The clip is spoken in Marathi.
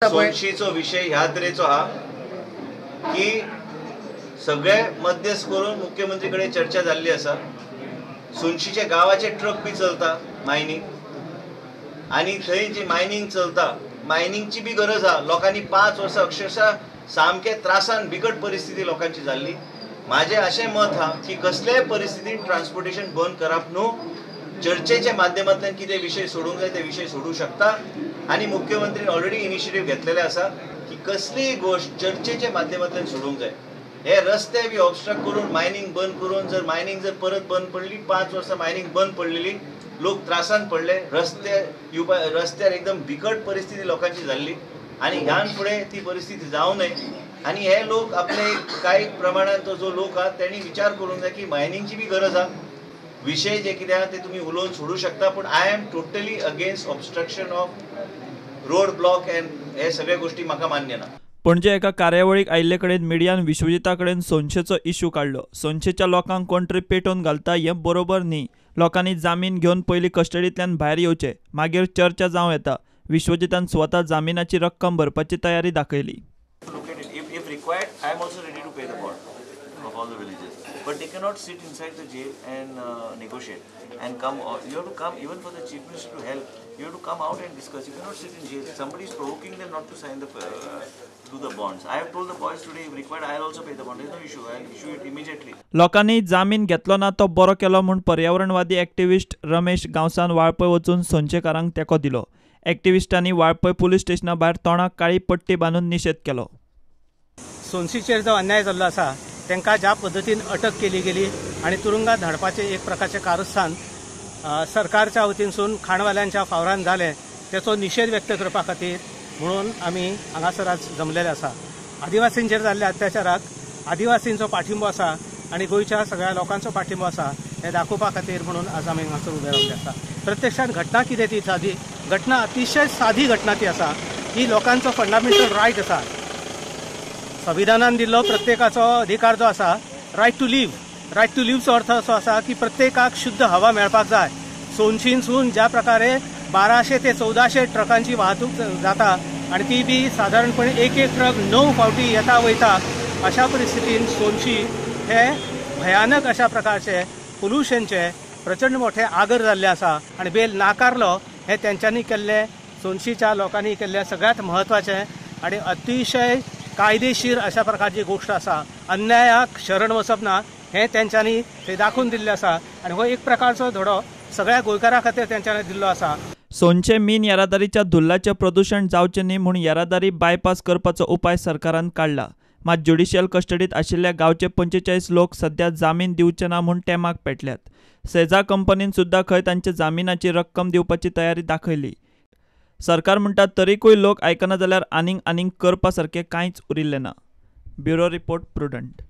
सोनशीचो विषय ह्या तरेचो हा की सगळे मध्यस्थ करून मुख्यमंत्री कडे चर्चा जाल्ली आसा। सोनशीचे गावाचे ट्रक बी चलता मायनिंग, आणि थंय जी मायनिंग चलता मायनिंगची बी गरज हा। लोकांनी 5 वर्सां अक्षरशः सामके त्रासान बिकट परिस्थिती लोकांची जाल्ली। माझे अशें मत हा की कसल्याय परिस्थितीत ट्रान्सपोर्टेशन बंद करप न्हू, चर्चेच्या माध्यमांतल्यान कितें विषय सोडूंक जाय ते विषय सोडू शकता। आणि मुख्यमंत्रीन ऑलरेडी इनिशिएटिव्ह घेतलेले आसा की कसलीय गोष्ट चर्चेच्या माध्यमांतल्यान सोडूंक जाय। हे रस्ते बी ऑब्स्ट्रक्ट करून मायनिंग बंद करून जर मायनिंग परत बंद पडली, 5 वर्सां मायनिंग बंद पडलेली, लोक त्रासान पडले, रस्त्यार एकदम बिकट परिस्थिती लोकांची जाल्ली, आणि ह्यान फुडें ती परिस्थिती जावं नये। आणि हे लोक आपले काही प्रमाणात तो जो लोक हा त्यांनी विचार करूंक जाय की मायनिंगची बी गरज हा। विषय जे कितें हा ते तुम्ही उलोवन सोडू शकता, पण I am totally against obstruction of road block end हे सगळे गोष्टी म्हाका मान्य ना। पणजे एका कार्यावळीक आयिल्ले कडेन मिडियान विश्वजिता कडेन सोनशेचो इश्यू काढलो। सोनशेच्या लोकांक कोण तरी पेटोवन घालता हें बरोबर न्ही। लोकांनी जामीन घेवन पयलीं कस्टडींतल्यान भायर येवचें, मागीर चर्चा जावं येता। विश्वजितान स्वता जामिनाची रक्कम भरपाची तयारी दाखयली। If required, I am also ready to pay the bond of all the villages. But they cannot sit inside the jail and negotiate and come. You have to come even for the chief minister to help. You have to come out and discuss. You cannot sit in jail. Somebody is provoking them not to sign do the bonds. I have told the boys today, if required, I will also pay the bond. There is no issue. I will issue it immediately. लोकांनी जामीन घेतलो ना तो बरो केलो म्हूण पर्यावरणवादी एक्टिविस्ट रमेश गांवसान वाळपय वचून सोनशेकारांक तेंको दिलो। एक्टिविस्टांनी वाळपय पुलीस स्टेशना भायर तोंडाक काळी पट्टी बांदून निशेध केलो। सोनशीचेर जो अन्याय जाल्लो आसा तांकां ज्या पद्दतीन अटक केली गेली आणि तुरुंगात धाडपाचे एक प्रकारचे कारस्थान सरकारच्या वतीनसून खाणवाल्यांच्या फावरान जालें, त्याचो निषेध व्यक्त करपा खातीर म्हणून आमी हांगासर आज जमलेले आसा। आदिवासींचेर जाल्ल्या अत्याचाराक आदिवासींचो पाठिंबो आसा आणि गोंयच्या सगळ्या लोकांचो पाठिंबो आसा हे दाखोवपा खातीर म्हणून आज आमी हांगासर उबे रावले आसा। प्रत्यक्षात घटना कितें ती सादी घटना, अतिशय सादी घटना ती आसा। ही लोकांचो फंडामेंटल रायट आसा। संविधानान दिल्लो प्रत्येकाचो अधिकार जो आसा, रायट टू लिव्हचो अर्थ असो आसा की प्रत्येकाक शुद्ध हवा मेळपाक जाय। सोनशीनसून ज्या प्रकारे 1200 ते 1400 ट्रकांची वाहतूक जाता आणि ती बी साधारणपणे एक ट्रक 9 फावटी येता वयता, अशा परिस्थितीन सोनशी हे भयानक अशा प्रकारचे पोल्युशनचे प्रचंड मोठे आगर जाल्ले आसा। आणि बेल नाकारलो हे त्यांच्यानी केल्ले, सोनशीच्या लोकांनी केल्ले सगळ्यात महत्वाचे आणि अतिशय कायदेशीर अशा प्रकारची गोष्ट आसा। अन्यायाक शरण वचप ना हे त्यांच्यानी ते दाखवून दिल्ले आसा आणि हो एक प्रकारचो धडो सगळ्या गोंयकारां खातीर त्यांच्यानी दिल्लो आसा। सोनशे मीन येरादारीच्या धुल्लाचे प्रदूषण जावचें न्ही म्हूण येरादारी बायपास करपाचो उपाय सरकारान काढला। मात ज्युडिशियल कस्टडीत आशिल्ल्या गांवचे 45 लोक सध्या जामीन दिवचे ना म्हूण तेमाक पेटल्यात। सेजा कंपनीन सुद्दां खंय तांचे जामिनाची रक्कम दिवपाची तयारी दाखयली। सरकार म्हणटा तरीकूय लोक आयकना जाल्यार आनीक करपा सारकें कांयच उरिल्लें ना। Bureau report prudent.